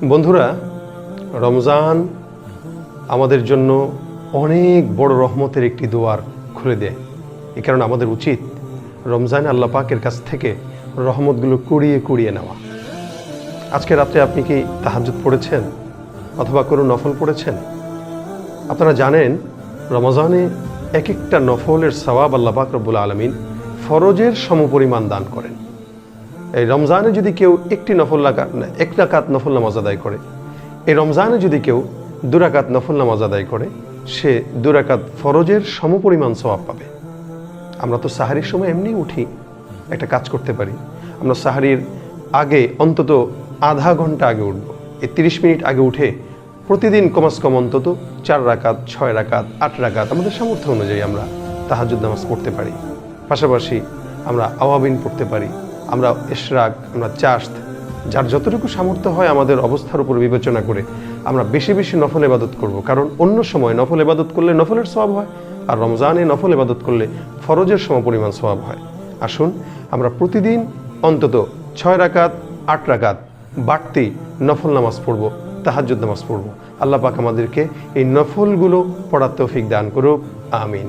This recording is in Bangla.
বন্ধুরা, রমজান আমাদের জন্য অনেক বড় রহমতের একটি দুয়ার খুলে দেয়। এ কারণে আমাদের উচিত রমজান আল্লাহ পাকের কাছ থেকে রহমতগুলো কুড়িয়ে কুড়িয়ে নেওয়া। আজকে রাত্রে আপনি কি তাহাজ্জুদ পড়েছেন অথবা কোনো নফল পড়েছেন? আপনারা জানেন রমজানে এক একটা নফলের সওয়াব আল্লাহ পাক রব্বুল আলামিন ফরজের সমপরিমাণ দান করেন। এই রমজানে যদি কেউ এক রাকাত নফল নামাজ আদায় করে, এই রমজানে যদি কেউ 2 রাকাত নফল নামাজ আদায় করে, সে 2 রাকাত ফরজের সমপরিমাণ সওয়াব পাবে। আমরা তো সাহারির সময় এমনি উঠি, একটা কাজ করতে পারি। আমরা সাহারির আগে অন্তত আধা ঘন্টা আগে উঠব। এই 30 মিনিট আগে উঠে প্রতিদিন কমাস কম অন্তত 4 রাকাত, 6 রাকাত, 8 রাকাত আমাদের সামর্থ্য অনুযায়ী আমরা তাহাজ্জুদ নামাজ পড়তে পারি। পাশাপাশি আমরা আওয়াবিন পড়তে পারি, আমরা ইশরাক, আমরা চাশত, যার যতটুকু সামর্থ্য হয় আমাদের অবস্থার উপর বিবেচনা করে আমরা বেশি বেশি নফল ইবাদত করব। কারণ অন্য সময় নফল ইবাদত করলে নফলের সওয়াব হয়, আর রমজানে নফল ইবাদত করলে ফরজের সমপরিমাণ সওয়াব হয়। আসুন আমরা প্রতিদিন অন্তত 6 রাকাত, 8 রাকাত বাড়তি নফল নামাজ পড়ব, তাহাজ্জুদ নামাজ পড়ব। আল্লাহ পাক আমাদেরকে এই নফলগুলো পড়ার তৌফিক দান করুক। আমিন।